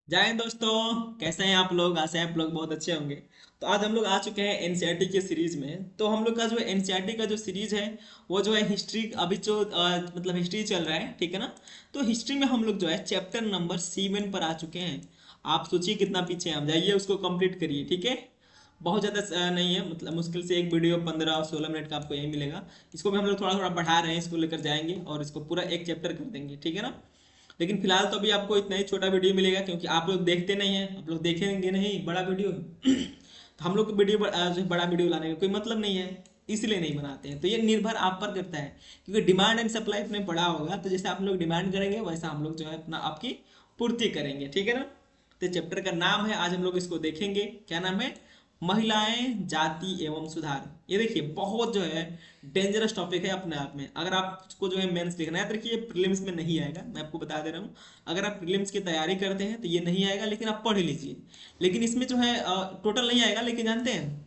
जय हिंद दोस्तों। कैसे हैं आप लोग? आशा है आप लोग बहुत अच्छे होंगे। तो आज हम लोग आ चुके हैं एनसीईआरटी के सीरीज में। तो हम लोग का जो एनसीईआरटी का जो सीरीज है वो जो है हिस्ट्री, अभी जो मतलब हिस्ट्री चल रहा है, ठीक है ना। तो हिस्ट्री में हम लोग जो है चैप्टर नंबर 7 पर आ चुके हैं। आप सोचिए कितना पीछे हैं हम। जाइए उसको कंप्लीट करिए, ठीक है। बहुत ज़्यादा नहीं है, मतलब मुश्किल से एक वीडियो 15 और 16 मिनट का आपको यही मिलेगा। इसको भी हम लोग थोड़ा थोड़ा बढ़ा रहे हैं, इसको लेकर जाएंगे और इसको पूरा एक चैप्टर कर देंगे, ठीक है ना। लेकिन फिलहाल तो अभी आपको इतना ही छोटा वीडियो मिलेगा, क्योंकि आप लोग देखते नहीं हैं, आप लोग देखेंगे नहीं बड़ा वीडियो। तो हम लोग को वीडियो जो है बड़ा वीडियो लाने का कोई मतलब नहीं है, इसलिए नहीं बनाते हैं। तो ये निर्भर आप पर करता है, क्योंकि डिमांड एंड सप्लाई अपने पड़ा होगा, तो जैसे आप लोग डिमांड करेंगे वैसा हम लोग जो है अपना आपकी पूर्ति करेंगे, ठीक है ना। तो चैप्टर का नाम है, आज हम लोग इसको देखेंगे। क्या नाम है? महिलाएं, जाति एवं सुधार। ये देखिए बहुत जो है डेंजरस टॉपिक है अपने आप में। अगर आपको जो है मेंस लिखना है तो देखिए प्रीलिम्स में नहीं आएगा, मैं आपको बता दे रहा हूँ। अगर आप प्रीलिम्स की तैयारी करते हैं तो ये नहीं आएगा, लेकिन आप पढ़ लीजिए। लेकिन इसमें जो है टोटल नहीं आएगा, लेकिन जानते हैं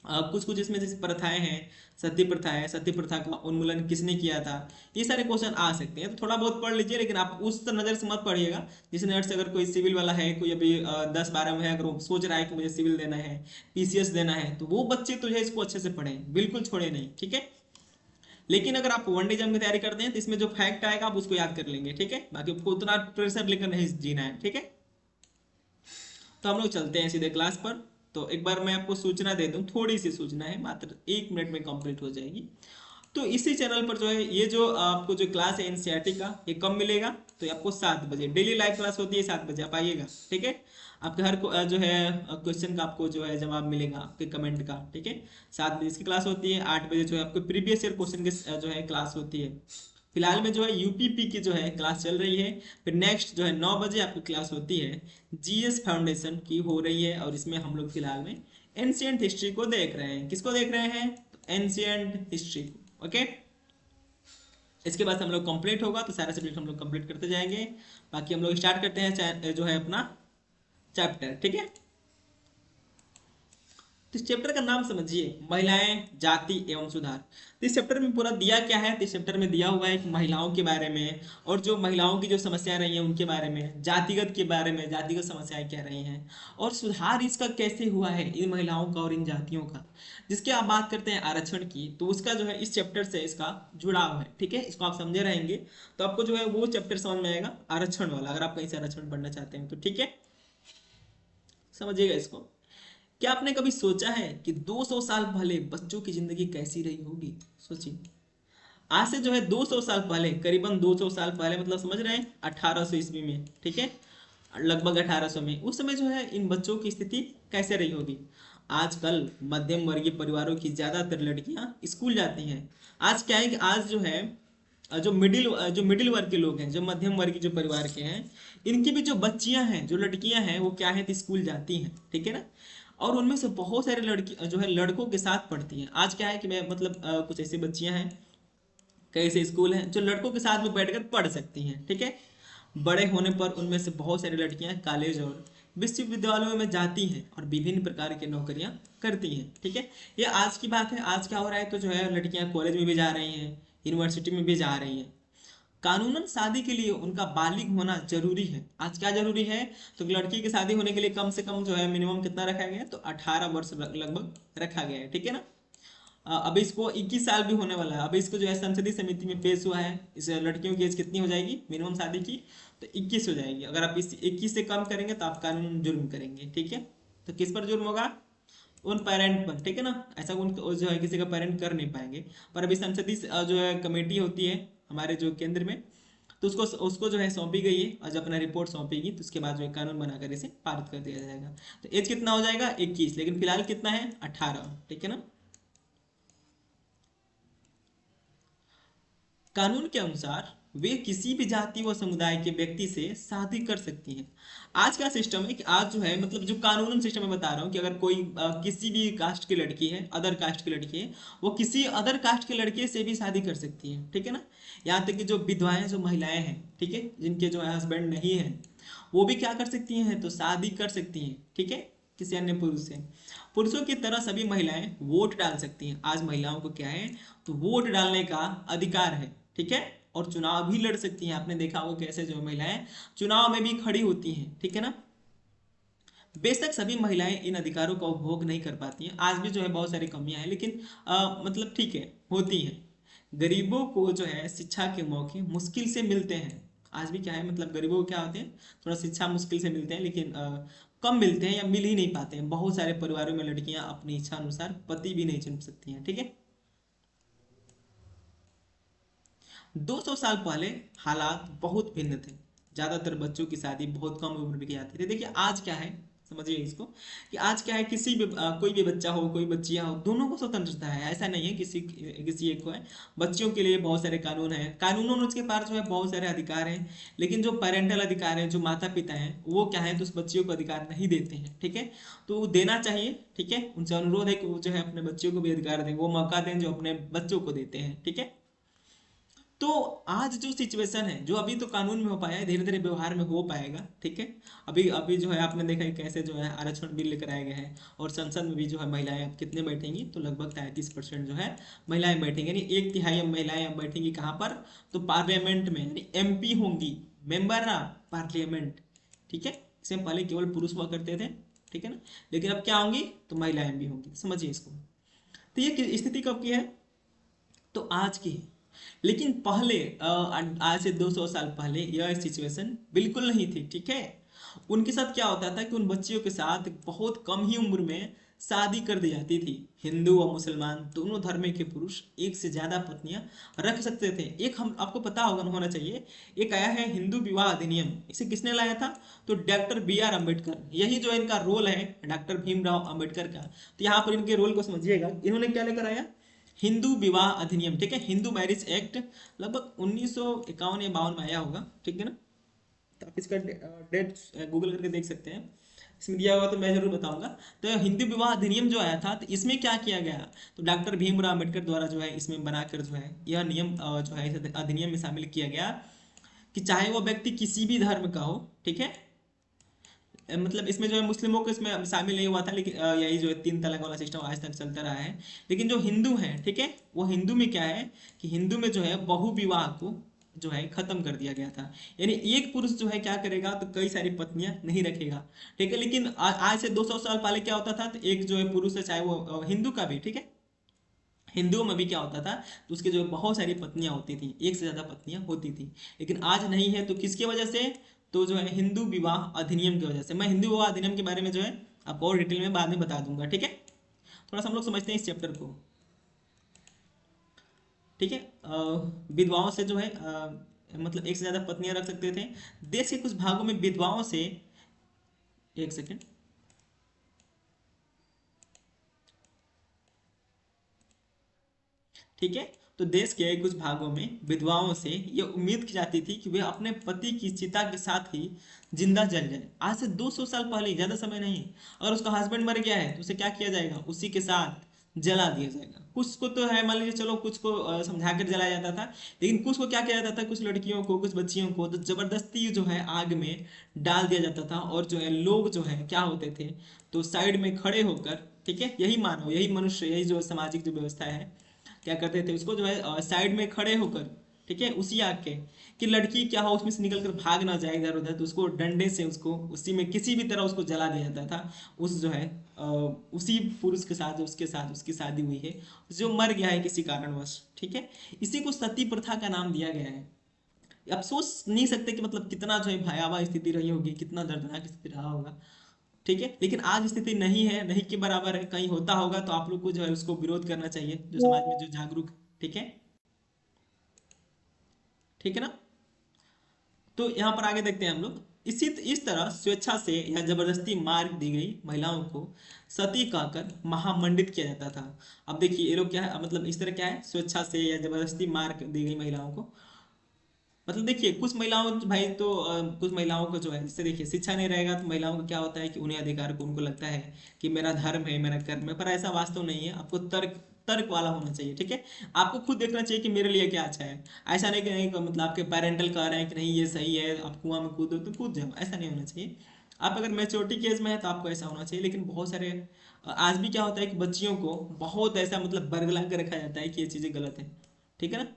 कुछ कुछ इसमें जैसे प्रथाएं हैं। सती प्रथा है, सती प्रथा का उन्मूलन किसने किया था, ये सारे क्वेश्चन आ सकते हैं। तो थोड़ा बहुत पढ़ लीजिए, लेकिन आप उस नज़र से मत पढ़िएगा। जिस नज़र से अगर कोई सिविल वाला है, कोई अभी 10-12 में है, अगर वो सोच रहा है कि मुझे सिविल देना है, पीसीएस देना है, तो वो बच्चे तो है इसको अच्छे से पढ़ें, बिल्कुल छोड़े नहीं, ठीक है। लेकिन अगर आप वन डे एग्जाम की तैयारी करते हैं तो इसमें जो फैक्ट आएगा आप उसको याद कर लेंगे, ठीक है। बाकी आपको उतना प्रेशर लेकर नहीं जीना है, ठीक है। तो हम लोग चलते हैं सीधे क्लास पर। तो एक बार मैं आपको सूचना दे दूं, थोड़ी सी सूचना है, मात्र 1 मिनट में कंप्लीट हो जाएगी। तो इसी चैनल पर जो है ये जो आपको जो क्लास है एनसीईआरटी का, ये कब मिलेगा? तो ये आपको 7 बजे डेली लाइव क्लास होती है, 7 बजे आप आइएगा, ठीक है। आपके हर जो है क्वेश्चन का आपको जो है जवाब मिलेगा आपके कमेंट का, ठीक है। 7 बजे इसकी क्लास होती है, 8 बजे जो है आपको प्रीवियस ईयर क्वेश्चन की जो है क्लास होती है। फिलहाल में जो है यूपीपी की जो है क्लास चल रही है। फिर नेक्स्ट जो है 9 बजे आपकी क्लास होती है, जीएस फाउंडेशन की हो रही है, और इसमें हम लोग फिलहाल में एंशियंट हिस्ट्री को देख रहे हैं। किसको देख रहे हैं? एंशियंट हिस्ट्री को, ओके। इसके बाद हम लोग कंप्लीट होगा तो सारा सब्जेक्ट हम लोग कंप्लीट करते जाएंगे। बाकी हम लोग स्टार्ट करते हैं जो है अपना चैप्टर, ठीक है। तो इस चैप्टर का नाम समझिए, महिलाएं, जाति एवं सुधार। तो इस चैप्टर में पूरा दिया क्या है? तो इस चैप्टर में दिया हुआ है कि महिलाओं के बारे में, और जो महिलाओं की जो समस्याएं रही हैं उनके बारे में, जातिगत के बारे में, जातिगत समस्याएं क्या रही हैं, और सुधार इसका कैसे हुआ है इन महिलाओं का और इन जातियों का। जिसके आप बात करते हैं आरक्षण की, तो उसका जो है इस चैप्टर से इसका जुड़ाव है, ठीक है। इसको आप समझे रहेंगे तो आपको जो है वो चैप्टर समझ में आएगा, आरक्षण वाला, अगर आप कहीं से आरक्षण पढ़ना चाहते हैं तो, ठीक है। समझिएगा इसको। क्या आपने कभी सोचा है कि 200 साल पहले बच्चों की जिंदगी कैसी रही होगी? सोचिए। आज से जो है 200 साल पहले, करीबन 200 साल पहले, मतलब समझ रहे हैं 1800 ईस्वी में, ठीक है, लगभग 1800 में, उस समय जो है इन बच्चों की स्थिति कैसे रही होगी। आजकल मध्यम वर्गीय परिवारों की ज्यादातर लड़कियां स्कूल जाती हैं। आज क्या है कि आज जो है जो मिडिल वर्ग के लोग हैं, जो मध्यम वर्ग के जो परिवार के हैं, इनकी भी जो बच्चियां हैं, जो लड़कियां हैं, वो क्या है तो स्कूल जाती हैं, ठीक है ना। और उनमें से बहुत सारे लड़की जो है लड़कों के साथ पढ़ती हैं। आज क्या है कि मैं मतलब कुछ ऐसी बच्चियां हैं, कई ऐसे स्कूल हैं जो लड़कों के साथ में बैठकर पढ़ सकती हैं, ठीक है। बड़े होने पर उनमें से बहुत सारी लड़कियां कॉलेज और विश्वविद्यालयों में जाती हैं और विभिन्न प्रकार की नौकरियां करती हैं, ठीक है। ये आज की बात है। आज क्या हो रहा है, तो जो है लड़कियां कॉलेज में भी जा रही हैं, यूनिवर्सिटी में भी जा रही हैं। कानूनन शादी के लिए उनका बालिग होना जरूरी है। आज क्या जरूरी है? तो लड़की की शादी होने के लिए कम से कम जो है मिनिमम कितना रखा गया है, तो 18 वर्ष लगभग रखा गया है, ठीक है ना। अभी इसको 21 साल भी होने वाला है। अभी इसको जो है संसदीय समिति में पेश हुआ है, इस लड़कियों की एज कितनी हो जाएगी मिनिमम शादी की? तो 21 हो जाएगी। अगर आप इस 21 से कम करेंगे तो आप कानून जुर्म करेंगे, ठीक है। तो किस पर जुर्म होगा? उन पेरेंट पर, ठीक है ना। ऐसा उन जो है किसी का पेरेंट कर नहीं पाएंगे। पर अभी संसदीय जो है कमेटी होती है हमारे जो केंद्र में, तो उसको उसको जो है सौंपी गई है, और जब अपना रिपोर्ट सौंपेगी तो उसके बाद जो है कानून बनाकर इसे पारित कर दिया जाएगा। तो एज कितना हो जाएगा? 21, लेकिन फिलहाल कितना है? 18, ठीक है ना। कानून के अनुसार वे किसी भी जाति व समुदाय के व्यक्ति से शादी कर सकती हैं। आज का सिस्टम है कि आज जो है मतलब जो कानूनन सिस्टम मैं बता रहा हूँ कि अगर कोई किसी भी कास्ट की लड़की है, अदर कास्ट की लड़की है, वो किसी अदर कास्ट के लड़के से भी शादी कर सकती है, ठीक है ना। यहाँ तक कि जो विधवाएं, जो महिलाएं हैं, ठीक है, जिनके जो है हस्बैंड नहीं है, वो भी क्या कर सकती हैं, तो शादी कर सकती हैं, ठीक है, किसी अन्य पुरुष से। पुरुषों की तरह सभी महिलाएं वोट डाल सकती हैं। आज महिलाओं को क्या है, तो वोट डालने का अधिकार है, ठीक है। और चुनाव भी लड़ सकती हैं। आपने देखा होगा कैसे जो महिलाएं चुनाव में भी खड़ी होती हैं, ठीक है ना। बेशक सभी महिलाएं इन अधिकारों का उपभोग नहीं कर पाती हैं, आज भी जो है बहुत सारी कमियां हैं, लेकिन मतलब ठीक है, होती हैं। गरीबों को जो है शिक्षा के मौके मुश्किल से मिलते हैं। आज भी क्या है, मतलब गरीबों को क्या होते हैं, थोड़ा शिक्षा मुश्किल से मिलते हैं, लेकिन कम मिलते हैं या मिल ही नहीं पाते हैं। बहुत सारे परिवारों में लड़कियां अपनी इच्छा अनुसार पति भी नहीं चुन सकती हैं, ठीक है। 200 साल पहले हालात बहुत भिन्न थे। ज्यादातर बच्चों की शादी बहुत कम उम्र में की जाती थी। देखिए आज क्या है, समझिए इसको, कि आज क्या है, किसी भी कोई भी बच्चा हो, कोई बच्चियां हो, दोनों को स्वतंत्रता है। ऐसा नहीं है किसी किसी एक को है। बच्चियों के लिए बहुत सारे कानून हैं, कानूनों में उसके पास जो है बहुत सारे अधिकार हैं, लेकिन जो पेरेंटल अधिकार हैं, जो माता पिता हैं, वो क्या है, तो उस बच्चियों को अधिकार नहीं देते हैं, ठीक है। तो वो देना चाहिए, ठीक है। उनसे अनुरोध है कि वो जो है अपने बच्चों को भी अधिकार दें, वो मौका दें जो अपने बच्चों को देते हैं, ठीक है। तो आज जो सिचुएशन है, जो अभी तो कानून में हो पाया है, धीरे धीरे व्यवहार में हो पाएगा, ठीक है। अभी अभी जो है आपने देखा है कैसे जो है आरक्षण बिल लेकर आए गए हैं, और संसद में भी जो है महिलाएं अब कितने बैठेंगी, तो लगभग 33% जो है महिलाएं बैठेंगी, यानी एक तिहाई अब महिलाएं अब बैठेंगी कहाँ पर, तो पार्लियामेंट में, यानी एमपी होंगी, मेंबर ना, पार्लियामेंट, ठीक है। इससे पहले केवल पुरुष हुआ करते थे, ठीक है ना, लेकिन अब क्या होंगी, तो महिलाएं भी होंगी, समझिए इसको। तो ये स्थिति कब की है, तो आज की है। लेकिन पहले आज से 200 साल पहले यह सिचुएशन बिल्कुल नहीं थी, ठीक है। उनके साथ क्या होता था कि उन बच्चियों के साथ बहुत कम ही उम्र में शादी कर दी जाती थी। हिंदू और मुसलमान दोनों धर्म के पुरुष एक से ज्यादा पत्नियां रख सकते थे। एक हम आपको पता होगा, होना चाहिए, एक आया है हिंदू विवाह अधिनियम। इसे किसने लाया था, तो डॉक्टर बी आर अम्बेडकर। यही जो इनका रोल है, डॉक्टर भीमराव अम्बेडकर का। तो यहाँ पर इनके रोल को समझिएगा, इन्होंने क्या लेकर आया, हिंदू विवाह अधिनियम, ठीक है, हिंदू मैरिज एक्ट, लगभग 1951 या 52 में आया होगा, ठीक है ना। तो आप इसका डेट गूगल करके देख सकते हैं, इसमें दिया हुआ, तो मैं जरूर बताऊंगा। तो हिंदू विवाह अधिनियम जो आया था, तो इसमें क्या किया गया, तो डॉक्टर भीमराव अम्बेडकर द्वारा जो है इसमें बनाकर जो है यह नियम जो है इस अधिनियम में शामिल किया गया, कि चाहे वो व्यक्ति किसी भी धर्म का हो, ठीक है। मतलब इसमें जो है मुस्लिमों को इसमें शामिल नहीं हुआ था, लेकिन यही जो है 3 तलाक वाला सिस्टम आज तक चलता रहा है। लेकिन जो हिंदू हैं, ठीक है, वो हिंदू में क्या है, कि हिंदू में जो है बहु विवाह को जो है खत्म कर दिया गया था। यानी एक पुरुष जो है क्या करेगा, तो कई सारी पत्नियां नहीं रखेगा, ठीक है। लेकिन आज से 200 साल पहले क्या होता था, तो एक जो है पुरुष है, चाहे वो हिंदू का भी, ठीक है, हिंदुओं में भी क्या होता था, तो उसके जो बहुत सारी पत्नियां होती थी, एक से ज्यादा पत्नियां होती थी। लेकिन आज नहीं है, तो किसकी वजह से, तो जो है हिंदू विवाह अधिनियम की वजह से। मैं हिंदू विवाह अधिनियम के बारे में जो है आपको और डिटेल में बाद में बता दूंगा, ठीक है। थोड़ा सा हम लोग समझते हैं इस चैप्टर को, ठीक है। विधवाओं से जो है मतलब एक से ज्यादा पत्नियां रख सकते थे। देश के कुछ भागों में विधवाओं से, एक सेकेंड, ठीक है। तो देश के कुछ भागों में विधवाओं से यह उम्मीद की जाती थी कि वे अपने पति की चिता के साथ ही जिंदा जल जाए। आज से 200 साल पहले, ज्यादा समय नहीं। अगर उसका हस्बैंड मर गया है, तो उसे क्या किया जाएगा, उसी के साथ जला दिया जाएगा। कुछ को तो है, मान लीजिए, चलो कुछ को समझा कर जलाया जाता था, लेकिन कुछ को क्या किया जाता था, कुछ लड़कियों को, कुछ बच्चियों को तो जबरदस्ती जो है आग में डाल दिया जाता था। और जो है लोग जो है क्या होते थे, तो साइड में खड़े होकर, ठीक है, यही मानव, यही मनुष्य, यही जो सामाजिक जो व्यवस्था है, क्या करते थे, उसको जो है साइड में खड़े होकर, ठीक है, उसी आग के, कि लड़की क्या हो उसमें से निकल कर भाग ना जाए इधर उधर, तो उसको डंडे से उसको उसी में किसी भी तरह उसको जला दिया जाता था। उस जो है अ, उसी पुरुष के साथ जो उसके साथ उसकी शादी हुई है, जो मर गया है किसी कारणवश, ठीक है। इसी को सती प्रथा का नाम दिया गया है। आप सोच नहीं सकते कि मतलब कितना जो है भयावह स्थिति रही होगी, कितना दर्दनाक स्थिति रहा होगा, ठीक है। लेकिन आज स्थिति नहीं है, नहीं के बराबर है। कहीं होता होगा तो आप लोग को जो है उसको विरोध करना चाहिए, जो समाज में जो जागरूक, ठीक है, ठीक है ना। तो यहाँ पर आगे देखते हैं हम लोग। इस तरह स्वेच्छा से या जबरदस्ती मार दी गई महिलाओं को सती कहकर महामंडित किया जाता था। अब देखिए ये लोग क्या है, मतलब इस तरह क्या है, स्वेच्छा से या जबरदस्ती मार दी गई महिलाओं को, मतलब देखिए कुछ महिलाओं भाई तो कुछ महिलाओं को जो है, जैसे देखिए शिक्षा नहीं रहेगा तो महिलाओं को क्या होता है कि उन्हें अधिकार को, उनको लगता है कि मेरा धर्म है, मेरा कर्म है, पर ऐसा वास्तव नहीं है। आपको तर्क तर्क वाला होना चाहिए, ठीक है। आपको खुद देखना चाहिए कि मेरे लिए क्या अच्छा है। ऐसा नहीं कि नहीं मतलब आपके पेरेंटल कह रहे हैं कि नहीं ये सही है, आप कुआं में कूदो तो कूद जाओ, ऐसा नहीं होना चाहिए। आप अगर मेच्योरिटी के एज में है तो आपको ऐसा होना चाहिए। लेकिन बहुत सारे आज भी क्या होता है कि बच्चियों को बहुत ऐसा मतलब बरगला के रखा जाता है कि ये चीज़ें गलत है, ठीक है ना।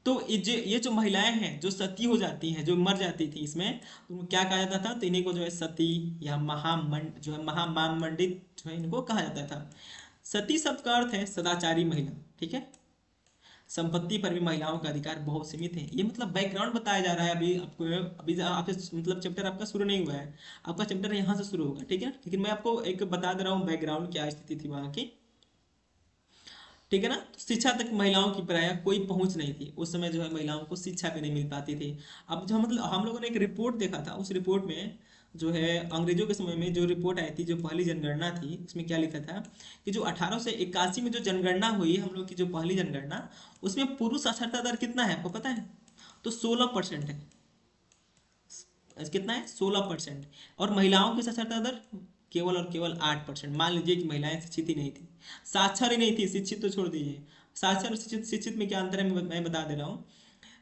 तो ये जो महिलाएं हैं जो सती हो जाती हैं, जो मर जाती थी इसमें, तो उनको क्या कहा जाता था? तो इन्हीं को जो है सती या महामामंडित जो है इनको कहा जाता था। सती शब्द का अर्थ है सदाचारी महिला, ठीक है। संपत्ति पर भी महिलाओं का अधिकार बहुत सीमित है। ये मतलब बैकग्राउंड बताया जा रहा है अभी आपको। अभी आपसे मतलब चैप्टर आपका शुरू नहीं हुआ है, आपका चैप्टर यहाँ से शुरू होगा, ठीक है। लेकिन मैं आपको एक बता दे रहा हूँ बैकग्राउंड क्या स्थिति थी वहाँ की, ठीक है ना। तो शिक्षा तक महिलाओं की प्राय कोई पहुंच नहीं थी उस समय, जो है महिलाओं को शिक्षा भी नहीं मिल पाती थी। अब जो मतलब हम लोगों ने एक रिपोर्ट देखा था, उस रिपोर्ट में जो है अंग्रेजों के समय में जो रिपोर्ट आई थी, जो पहली जनगणना थी, उसमें क्या लिखा था कि जो 1881 में जो जनगणना हुई हम लोग की, जो पहली जनगणना, उसमें पुरुष साक्षरता दर कितना है आपको पता है? तो 16% है। कितना है? 16%। और महिलाओं की साक्षरता दर केवल और केवल 8%। मान लीजिए कि महिलाएं शिक्षित ही नहीं थी, साक्षर ही नहीं थी, शिक्षित तो छोड़ दीजिए। साक्षर और शिक्षित, शिक्षित में क्या अंतर है मैं बता दे रहा हूँ।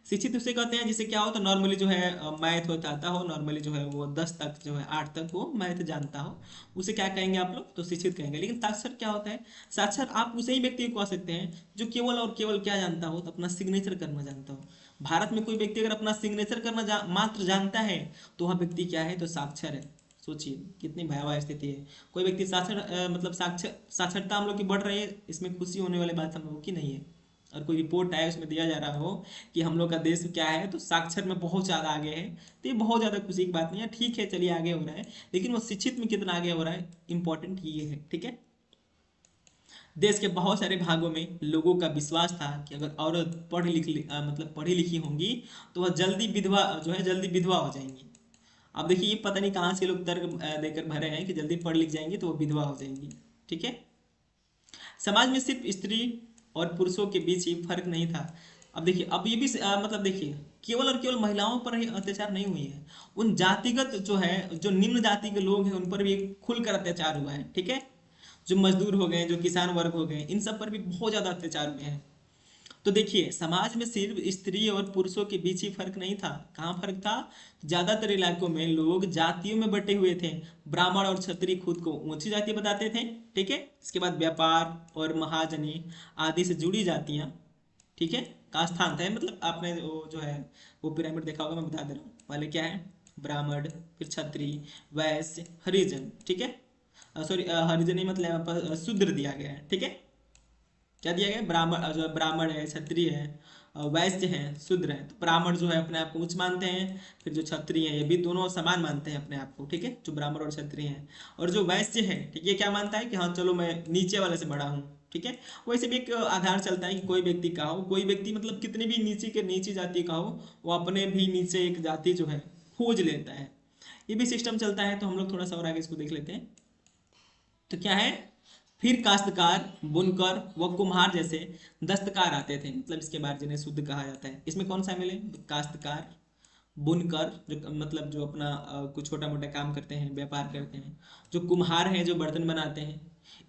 शिक्षित उसे कहते हैं जिसे क्या हो, तो नॉर्मली जो है मैथ होता आता हो, नॉर्मली जो है वो 10 तक जो है 8 तक वो मैथ जानता हो, उसे क्या कहेंगे आप लोग? तो शिक्षित कहेंगे। लेकिन साक्षर क्या होता है? साक्षर आप उसे ही व्यक्ति को कह सकते हैं जो केवल और केवल क्या जानता हो, तो अपना सिग्नेचर करना जानता हो। भारत में कोई व्यक्ति अगर अपना सिग्नेचर करना मात्र जानता है, तो वह व्यक्ति क्या है? तो साक्षर है। सोचिए कितनी भयावह स्थिति है। कोई व्यक्ति मतलब साक्षरता हम लोग की बढ़ रही है, इसमें खुशी होने वाली बात हम लोगों की नहीं है। और कोई रिपोर्ट आए उसमें दिया जा रहा हो कि हम लोग का देश क्या है, तो साक्षर में बहुत ज़्यादा आगे है, तो ये बहुत ज़्यादा खुशी की बात नहीं है। ठीक है, चलिए आगे हो रहा है, लेकिन वो शिक्षित में कितना आगे हो रहा है, इंपॉर्टेंट ये है, ठीक है। देश के बहुत सारे भागों में लोगों का विश्वास था कि अगर औरत मतलब पढ़ी लिखी होंगी, तो वह जल्दी विधवा जो है जल्दी विधवा हो जाएंगी। अब देखिए, ये पता नहीं कहाँ से लोग तर्क देकर भरे हैं कि जल्दी पढ़ लिख जाएंगी तो वो विधवा हो जाएंगी, ठीक है। समाज में सिर्फ स्त्री और पुरुषों के बीच ही फर्क नहीं था। अब देखिए, अब ये भी मतलब देखिए, केवल और केवल महिलाओं पर ही अत्याचार नहीं हुई है, उन जातिगत जो है, जो निम्न जाति के लोग हैं, उन पर भी खुलकर अत्याचार हुआ है, ठीक है। जो मजदूर हो गए, जो किसान वर्ग हो गए, इन सब पर भी बहुत ज्यादा अत्याचार हुए हैं। तो देखिए, समाज में सिर्फ स्त्री और पुरुषों के बीच ही फर्क नहीं था। कहाँ फर्क था? ज्यादातर इलाकों में लोग जातियों में बटे हुए थे। ब्राह्मण और क्षत्रिय खुद को ऊंची जाति बताते थे, ठीक है। इसके बाद व्यापार और महाजनी आदि से जुड़ी जातियां, ठीक है, का स्थान था। मतलब आपने वो जो है वो पिरामिड देखा होगा, मैं बता दे रहा हूँ। पहले क्या है? ब्राह्मण, फिर क्षत्रिय, वैश्य, हरिजन, ठीक है। सॉरी, हरिजन नहीं, मतलब यहाँ पर शूद्र दिया गया है, ठीक है। क्या दिया गया? ब्राह्मण, जो ब्राह्मण है, क्षत्रिय है, वैश्य है, शूद्र है। तो ब्राह्मण जो है अपने आप को उच्च मानते हैं, फिर जो क्षत्रिय है ये भी दोनों समान मानते हैं अपने आप को, ठीक है, जो ब्राह्मण और क्षत्रिय हैं। और जो वैश्य है, ठीक है, क्या मानता है कि हाँ चलो मैं नीचे वाले से बड़ा हूँ, ठीक है। वैसे भी एक आधार चलता है कि कोई व्यक्ति का हो, कोई व्यक्ति मतलब कितनी भी नीची जाति का हो, वो अपने भी नीचे एक जाति जो है खोज लेता है। ये भी सिस्टम चलता है। तो हम लोग थोड़ा सा और आगे इसको देख लेते हैं। तो क्या है? फिर काश्तकार, बुनकर व कुम्हार जैसे दस्तकार आते थे, मतलब इसके बाद जिन्हें शुद्ध कहा जाता है। इसमें कौन शामिल है? काश्तकार, बुनकर जो मतलब जो अपना कुछ छोटा मोटा काम करते हैं, व्यापार करते हैं। जो कुम्हार हैं, जो बर्तन बनाते हैं,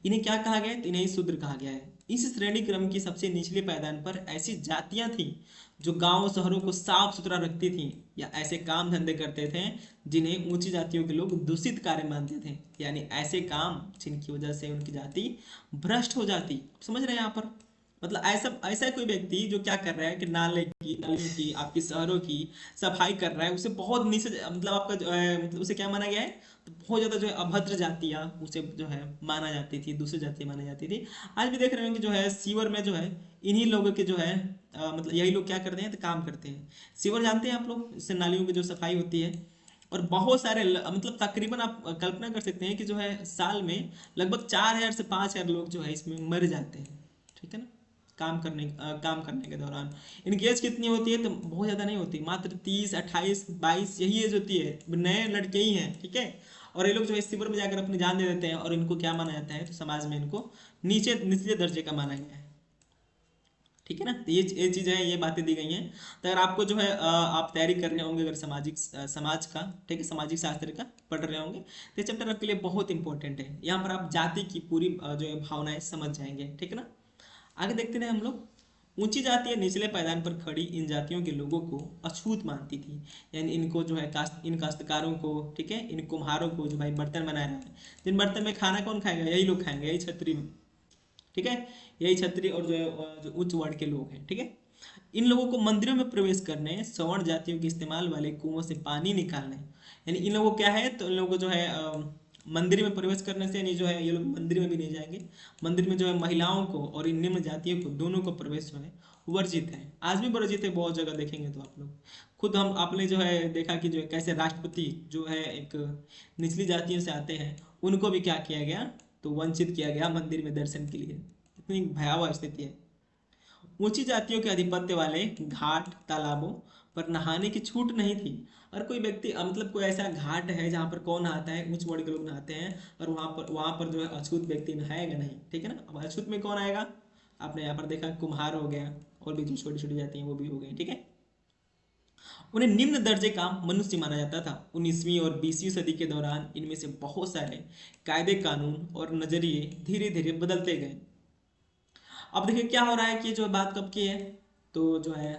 इन्हें क्या कहा गया है? तो इन्हें शूद्र कहा गया है। इस श्रेणी क्रम की सबसे निचले पायदान पर ऐसी जातियां थीं जो गांव शहरों को साफ सुथरा रखती थीं, या ऐसे काम धंधे करते थे जिन्हें ऊंची जातियों के लोग दूषित कार्य मानते थे। यानी ऐसे काम जिनकी वजह से उनकी जाति भ्रष्ट हो जाती। समझ रहे हैं यहाँ पर? मतलब ऐसा ऐसा कोई व्यक्ति जो क्या कर रहा है कि नालियों की, आपकी शहरों की सफाई कर रहा है, उसे बहुत नीचे, मतलब आपका जो है, मतलब उसे क्या माना गया है? तो बहुत ज्यादा जो है अभद्र जातियां उसे जो है माना जाती थी, दूसरी जाति मानी जाती थी। आज भी देख रहे हो कि जो है सीवर में जो है इन्हीं लोगों के जो है मतलब यही लोग क्या करते हैं? तो काम करते हैं। सीवर जानते हैं आप लोग? इससे नालियों की जो सफाई होती है। और बहुत सारे मतलब तकरीबन आप कल्पना कर सकते हैं कि जो है साल में लगभग 4,000 से 5,000 लोग जो है इसमें मर जाते हैं, ठीक है ना, काम करने के दौरान। इनकी एज कितनी होती है? तो बहुत ज़्यादा नहीं होती, मात्र 30, 28, 22 यही एज होती है। नए लड़के ही हैं, ठीक है। और ये लोग जो है शिविर में जाकर अपनी जान दे देते हैं, और इनको क्या माना जाता है? तो समाज में इनको निचले दर्जे का माना गया है, ठीक है ना। तो ये चीज़ है, ये बातें दी गई हैं। तो अगर आपको जो है आप तैयारी कर रहे होंगे, अगर समाज का, ठीक है, सामाजिक शास्त्र का पढ़ रहे होंगे, तो ये चैप्टर आपके लिए बहुत इंपॉर्टेंट है। यहाँ पर आप जाति की पूरी जो है भावनाएं समझ जाएंगे, ठीक है ना। आगे देखते हैं हम लोग। ऊंची जातियां निचले पायदान पर खड़ी इन जातियों के लोगों को अछूत मानती थी। यानी इनको जो है इन काश्तकारों को, ठीक है, इन कुम्हारों को, जो भाई बर्तन बना रहे हैं, जिन बर्तन में खाना कौन खाएगा? यही लोग खाएंगे, यही क्षत्रिय, ठीक है, यही क्षत्रिय और जो है जो उच्च वर्ग के लोग हैं, ठीक है। इन लोगों को मंदिरों में प्रवेश करने, सवर्ण जातियों के इस्तेमाल वाले कुओं से पानी निकालने, यानी इन लोगों को क्या है, तो इन लोगों को जो है मंदिर में प्रवेश करने से, यानी जो है ये लोग मंदिर में भी नहीं जाएंगे। मंदिर में जो है महिलाओं को और इन निम्न जातियों को दोनों को प्रवेश जो है वर्जित है। आज भी वर्जित है, बहुत जगह देखेंगे तो आप लोग खुद, हम आपने जो है देखा कि जो है कैसे राष्ट्रपति जो है एक निचली जातियों से आते हैं, उनको भी क्या किया गया, तो वंचित किया गया मंदिर में दर्शन के लिए। इतनी भयावह स्थिति है। ऊंची जातियों के आधिपत्य वाले घाट तालाबों पर नहाने की छूट नहीं थी। और कोई व्यक्ति मतलब कोई ऐसा घाट है जहाँ पर कौन नहाता है, उच्च वर्ग के लोग नहाते हैं, और वहाँ पर जो है अछूत व्यक्ति नहाएगा नहीं, ठीक है ना। अब अछूत में कौन आएगा, आपने यहाँ पर देखा कुम्हार हो गया, और भी जो छोटी छोटी जाति हैं वो भी हो गई, ठीक है। उन्हें निम्न दर्जे का मनुष्य माना जाता था। 19वीं और 20वीं सदी के दौरान इनमें से बहुत सारे कायदे कानून और नजरिए धीरे धीरे बदलते गए। अब देखिए क्या हो रहा है कि जो बात कब की है, तो जो है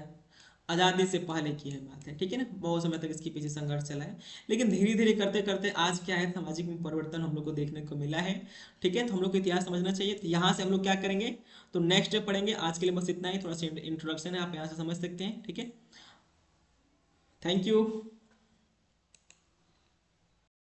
आज़ादी से पहले की है बात है, ठीक है ना। बहुत समय तक इसके पीछे संघर्ष चला है, लेकिन धीरे धीरे करते करते आज क्या है, सामाजिक में परिवर्तन हम लोग को देखने को मिला है, ठीक है। तो हम लोग को इतिहास समझना चाहिए। तो यहाँ से हम लोग क्या करेंगे, तो नेक्स्ट डे पढ़ेंगे। आज के लिए बस इतना ही, थोड़ा सा इंट्रोडक्शन है, आप यहाँ से समझ सकते हैं, ठीक है। Thank you.